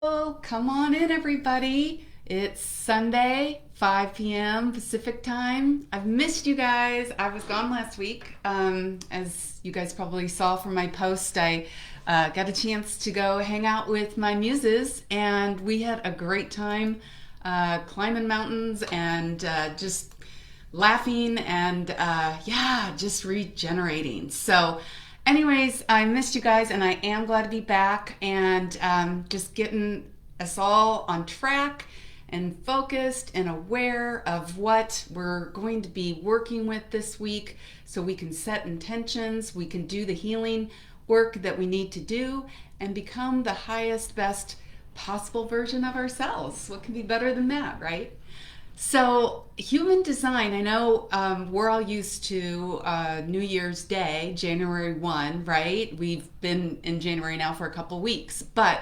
Oh, come on in, everybody. It's Sunday, 5 p.m. Pacific time. I've missed you guys. I was gone last week. As you guys probably saw from my post, I got a chance to go hang out with my muses, and we had a great time climbing mountains and just laughing and yeah, just regenerating. So, anyways, I missed you guys, and I am glad to be back and just getting us all on track and focused and aware of what we're going to be working with this week so we can set intentions, we can do the healing work that we need to do, and become the highest, best possible version of ourselves. What can be better than that, right? So, human design, I know we're all used to New Year's Day, January 1, right? We've been in January now for a couple weeks. But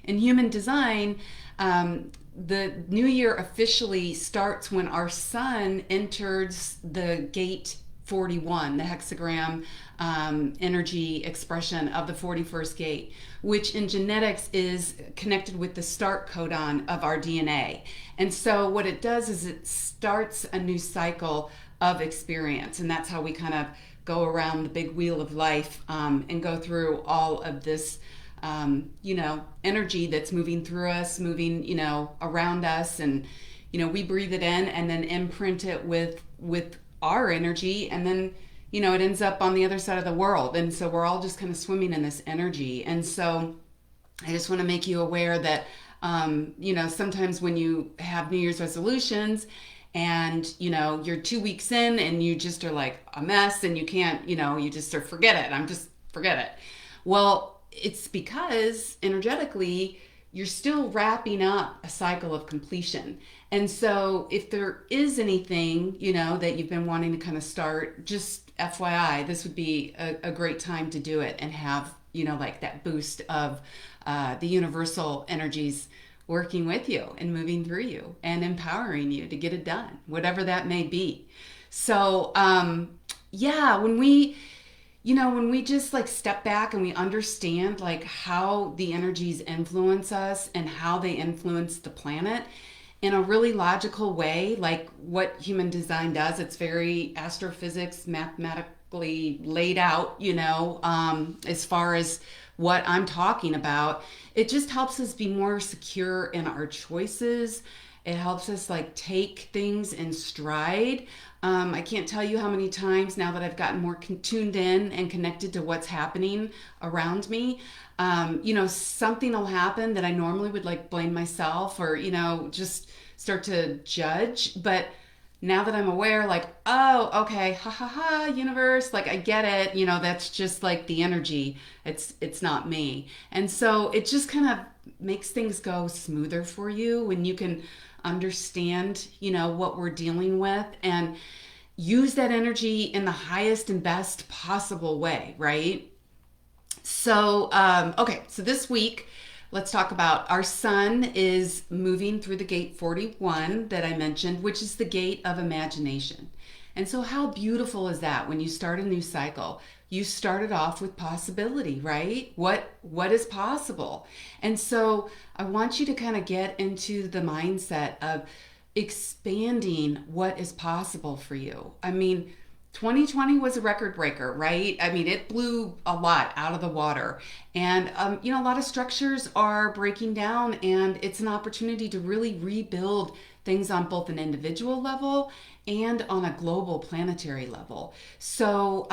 in human design, the new year officially starts when our sun enters the gate 41, the hexagram energy expression of the 41st gate, which in genetics is connected with the start codon of our DNA. And so what it does is it starts a new cycle of experience. And that's how we kind of go around the big wheel of life and go through all of this energy that's moving through us, moving, around us. And, we breathe it in and then imprint it with our energy. And then, it ends up on the other side of the world. And so we're all just kind of swimming in this energy. And so I just want to make you aware that, sometimes when you have New Year's resolutions and, you're 2 weeks in and you just are like a mess and you can't, you just are forget it. Forget it. Well, it's because energetically you're still wrapping up a cycle of completion. And so if there is anything, that you've been wanting to kind of start, just FYI, this would be a great time to do it and have, like that boost of the universal energies working with you and moving through you and empowering you to get it done, whatever that may be. So, yeah, when we just like step back and we understand like how the energies influence us and how they influence the planet in a really logical way, like what human design does, it's very astrophysics, mathematically laid out, as far as what I'm talking about. It just helps us be more secure in our choices. It helps us like take things in stride. I can't tell you how many times now that I've gotten more tuned in and connected to what's happening around me. Something will happen that I normally would like blame myself or, just start to judge. But now that I'm aware, like, oh, okay, ha ha ha, universe, like I get it, that's just like the energy. It's not me. And so it just kind of makes things go smoother for you when you can understand, what we're dealing with and use that energy in the highest and best possible way, right? So, okay, so this week, let's talk about our sun is moving through the gate 41 that I mentioned, which is the gate of imagination. And so, how beautiful is that when you start a new cycle? You started off with possibility, right? What is possible? And so, I want you to kind of get into the mindset of expanding what is possible for you. I mean, 2020 was a record breaker, right? I mean, it blew a lot out of the water. And, a lot of structures are breaking down, and it's an opportunity to really rebuild things on both an individual level and on a global planetary level. So,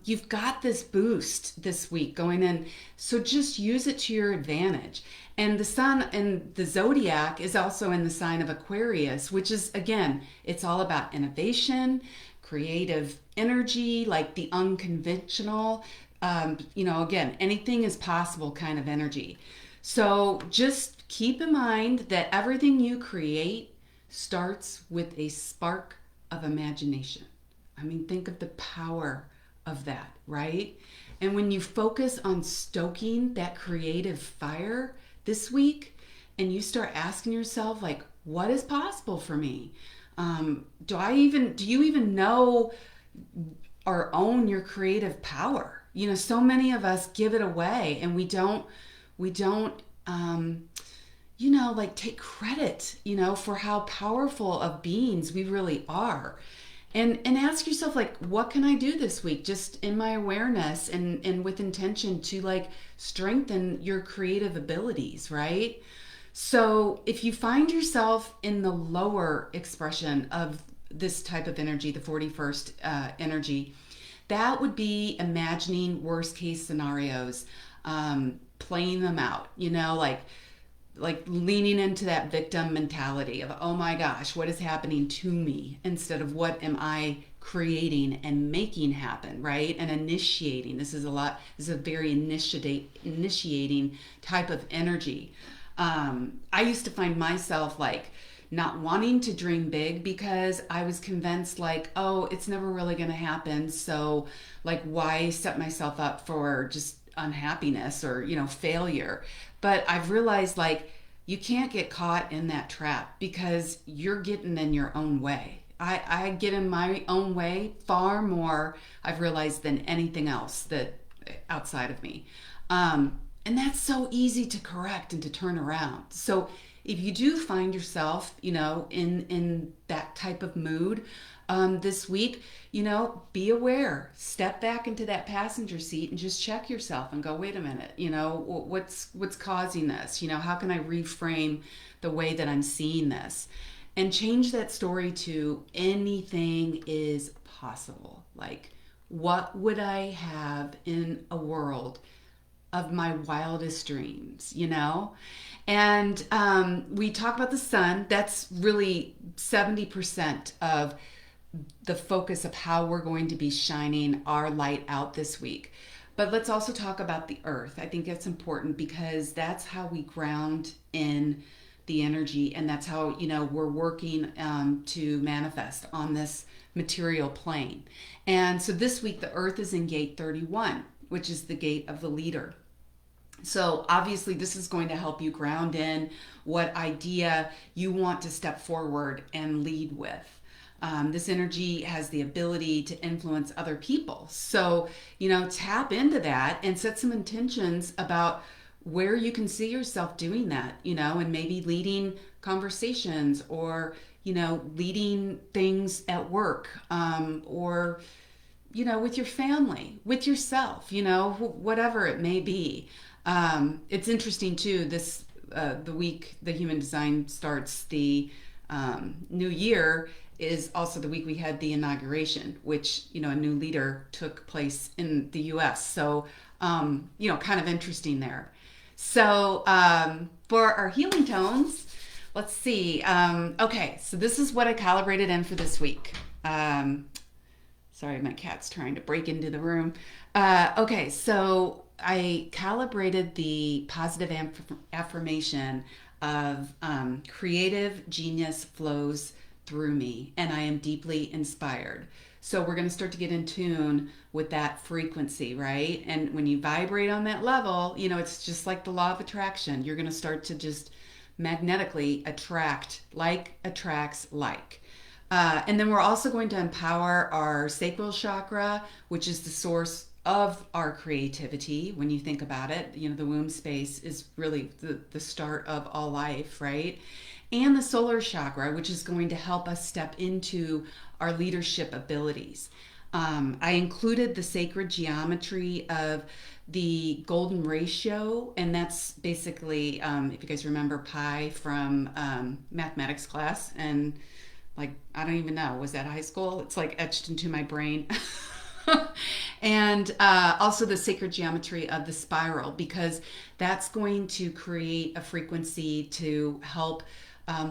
you've got this boost this week going in. So, just use it to your advantage. And the sun and the zodiac is also in the sign of Aquarius, which is, again, it's all about innovation, creative energy, like the unconventional, again, anything is possible kind of energy. So just keep in mind that everything you create starts with a spark of imagination. I mean, think of the power of that, right? And when you focus on stoking that creative fire this week and you start asking yourself, like, what is possible for me? Do you even know or own your creative power? So many of us give it away and we don't like take credit, for how powerful of beings we really are. And ask yourself, like, what can I do this week, just in my awareness and with intention to like strengthen your creative abilities, right? So if you find yourself in the lower expression of this type of energy, the 41st energy, that would be imagining worst case scenarios, playing them out, like leaning into that victim mentality of, oh my gosh, what is happening to me, instead of what am I creating and making happen, right? And initiating. This is a very initiating type of energy. I used to find myself like not wanting to dream big because I was convinced like, oh, it's never really going to happen. So like, why set myself up for just unhappiness or, failure? But I've realized like, you can't get caught in that trap because you're getting in your own way. I get in my own way far more, I've realized, than anything else that outside of me. And that's so easy to correct and to turn around. So if you do find yourself, in that type of mood this week, be aware. Step back into that passenger seat and just check yourself and go, wait a minute, what's causing this? How can I reframe the way that I'm seeing this? And change that story to anything is possible. Like, what would I have in a world of my wildest dreams, And we talk about the sun. That's really 70% of the focus of how we're going to be shining our light out this week. But let's also talk about the earth. I think it's important because that's how we ground in the energy, and that's how, we're working to manifest on this material plane. And so this week, the earth is in gate 31, which is the gate of the leader. So obviously this is going to help you ground in what idea you want to step forward and lead with. This energy has the ability to influence other people. So, tap into that and set some intentions about where you can see yourself doing that, and maybe leading conversations or, leading things at work, or, with your family, with yourself, whatever it may be. It's interesting too, the week the human design starts, the new year is also the week we had the inauguration, which, a new leader took place in the US. So, kind of interesting there. So, for our healing tones, let's see. Okay, so this is what I calibrated in for this week. Sorry, my cat's trying to break into the room. Okay, so I calibrated the positive affirmation of creative genius flows through me, and I am deeply inspired. So we're going to start to get in tune with that frequency, right? And when you vibrate on that level, it's just like the law of attraction. You're going to start to just magnetically attract, like attracts like. And then we're also going to empower our sacral chakra, which is the source of our creativity. When you think about it, the womb space is really the start of all life, right? And the solar chakra, which is going to help us step into our leadership abilities. I included the sacred geometry of the golden ratio, and that's basically, if you guys remember pi from mathematics class, and like, I don't even know, was that high school? It's like etched into my brain. And also the sacred geometry of the spiral, because that's going to create a frequency to help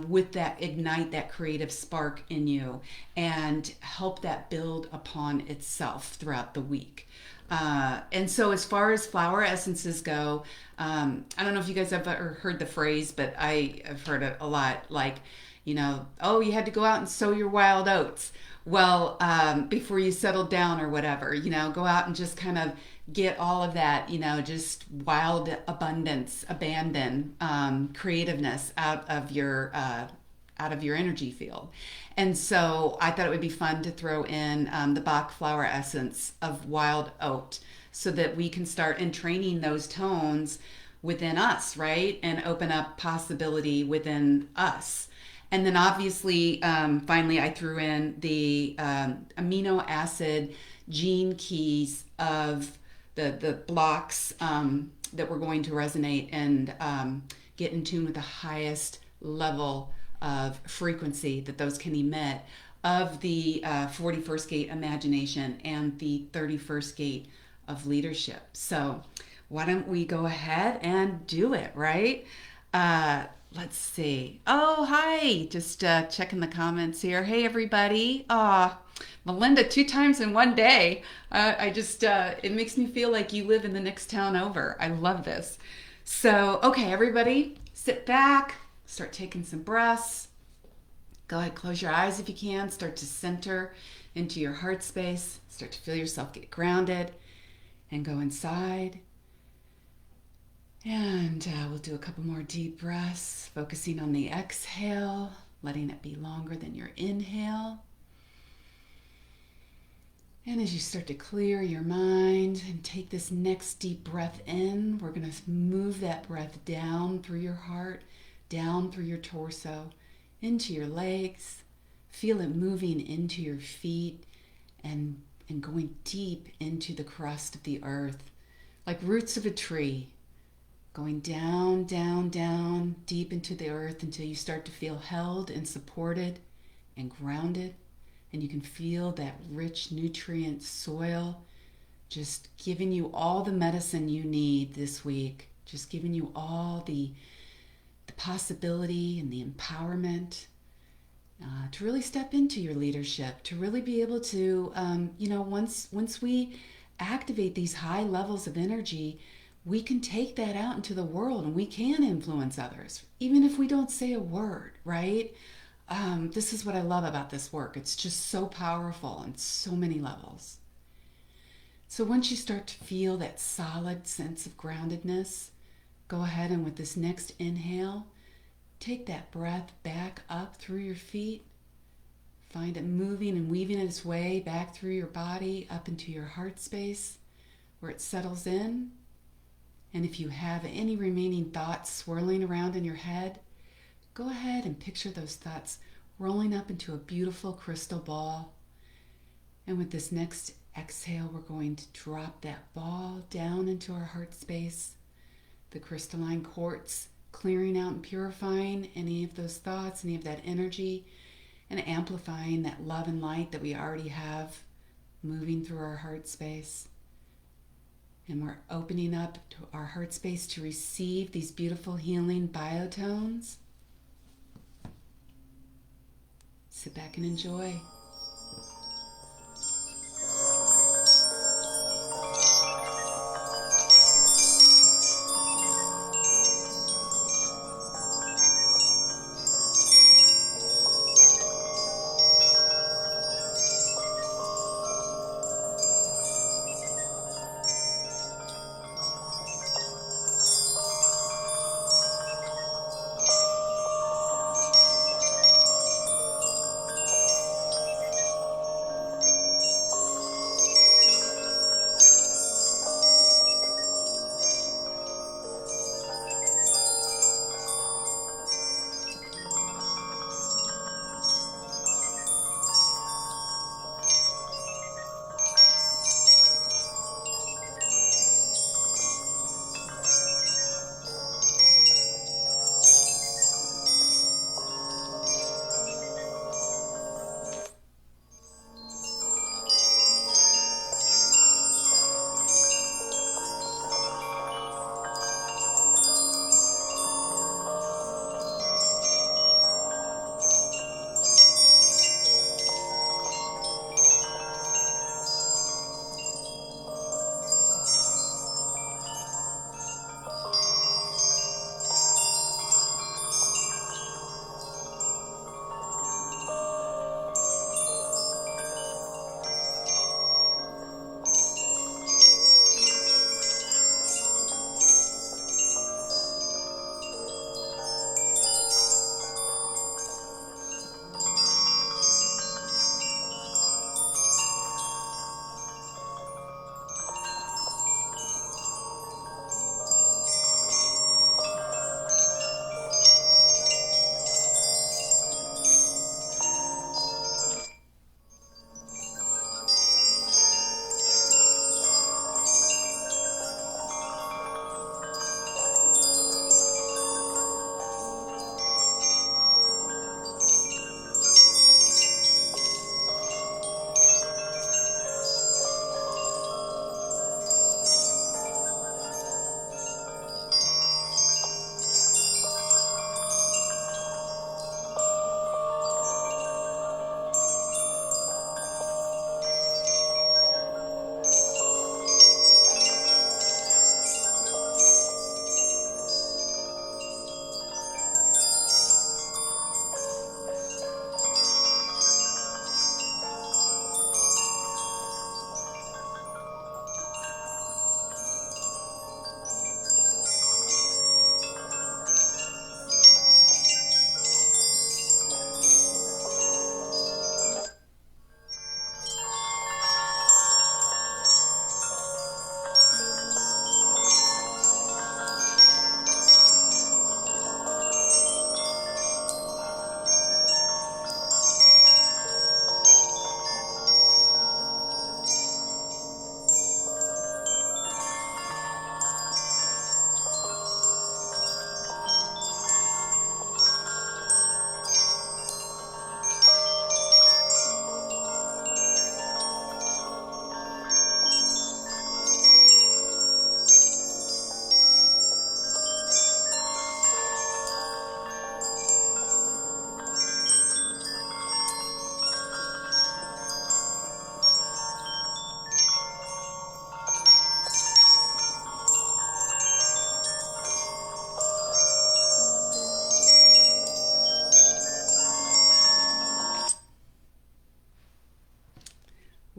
with that, ignite that creative spark in you and help that build upon itself throughout the week. And so as far as flower essences go, I don't know if you guys have ever heard the phrase, but I have heard it a lot, like, oh, you had to go out and sow your wild oats. Well, before you settle down or whatever, go out and just kind of get all of that, just wild abundance, abandon, creativeness out of your energy field. And so I thought it would be fun to throw in the Bach flower essence of wild oat, so that we can start entraining those tones within us, right? And open up possibility within us. And then obviously, finally, I threw in the amino acid gene keys of the blocks that were going to resonate and get in tune with the highest level of frequency that those can emit of the 41st gate imagination and the 31st gate of leadership. So why don't we go ahead and do it, right? Let's see. Oh, hi. Just checking the comments here. Hey, everybody. Melinda, 2 times in one day. I just, it makes me feel like you live in the next town over. I love this. So, okay, everybody, sit back, start taking some breaths. Go ahead, close your eyes if you can. Start to center into your heart space. Start to feel yourself get grounded and go inside. And we'll do a couple more deep breaths, focusing on the exhale, letting it be longer than your inhale. And as you start to clear your mind and take this next deep breath in, we're going to move that breath down through your heart, down through your torso, into your legs. Feel it moving into your feet and going deep into the crust of the earth, like roots of a tree. Going down, down, down, deep into the earth until you start to feel held and supported and grounded. And you can feel that rich nutrient soil just giving you all the medicine you need this week. Just giving you all the possibility and the empowerment to really step into your leadership, to really be able to, once we activate these high levels of energy, we can take that out into the world and we can influence others, even if we don't say a word, right? This is what I love about this work. It's just so powerful on so many levels. So once you start to feel that solid sense of groundedness, go ahead and with this next inhale, take that breath back up through your feet. Find it moving and weaving its way back through your body up into your heart space where it settles in. And if you have any remaining thoughts swirling around in your head, go ahead and picture those thoughts rolling up into a beautiful crystal ball. And with this next exhale, we're going to drop that ball down into our heart space, the crystalline quartz, clearing out and purifying any of those thoughts, any of that energy, and amplifying that love and light that we already have moving through our heart space. And we're opening up to our heart space to receive these beautiful healing biotones. Sit back and enjoy.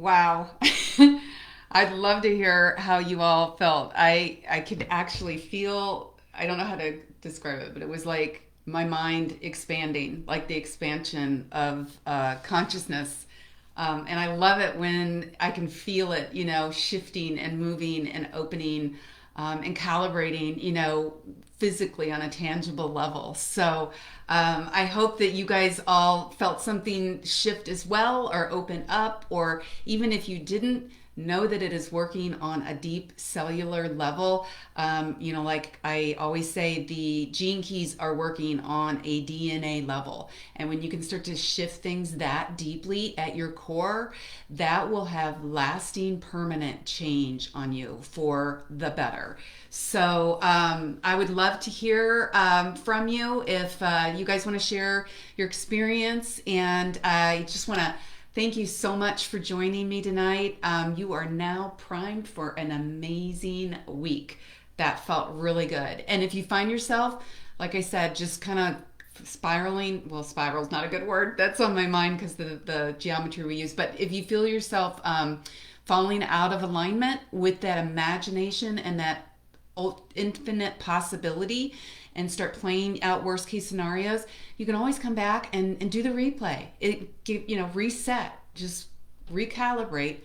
Wow. I'd love to hear how you all felt. I could actually feel, I don't know how to describe it, but it was like my mind expanding, like the expansion of consciousness. And I love it when I can feel it, shifting and moving and opening, and calibrating, physically on a tangible level. So I hope that you guys all felt something shift as well, or open up, or even if you didn't, know that it is working on a deep cellular level. Like I always say, the gene keys are working on a DNA level. And when you can start to shift things that deeply at your core, that will have lasting, permanent change on you for the better. So I would love to hear from you if you guys want to share your experience. And I just want to thank you so much for joining me tonight. You are now primed for an amazing week. That felt really good. And if you find yourself, like I said, just kind of spiraling, well, spiral's not a good word. That's on my mind because the geometry we use. But if you feel yourself falling out of alignment with that imagination and that infinite possibility, and start playing out worst case scenarios, you can always come back and do the replay. Reset, just recalibrate,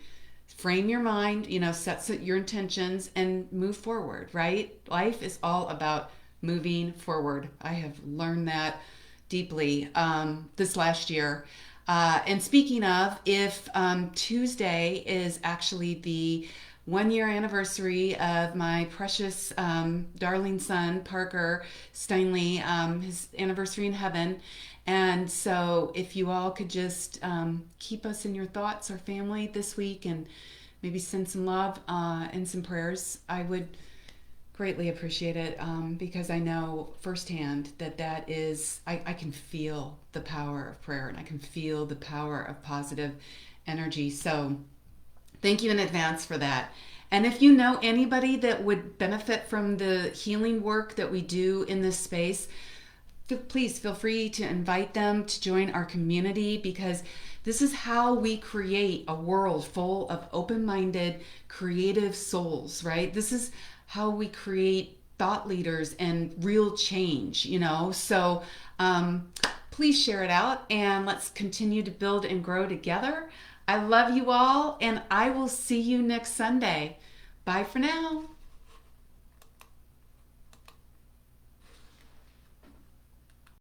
frame your mind, set your intentions and move forward, right? Life is all about moving forward. I have learned that deeply this last year. And speaking of, if Tuesday is actually the 1 year anniversary of my precious darling son, Parker Steinley, his anniversary in heaven. And so if you all could just keep us in your thoughts, our family, this week, and maybe send some love and some prayers, I would greatly appreciate it, because I know firsthand that is, I can feel the power of prayer, and I can feel the power of positive energy. So thank you in advance for that. And if you know anybody that would benefit from the healing work that we do in this space, please feel free to invite them to join our community, because this is how we create a world full of open-minded, creative souls, right? This is how we create thought leaders and real change, So please share it out, and let's continue to build and grow together. I love you all, and I will see you next Sunday. Bye for now.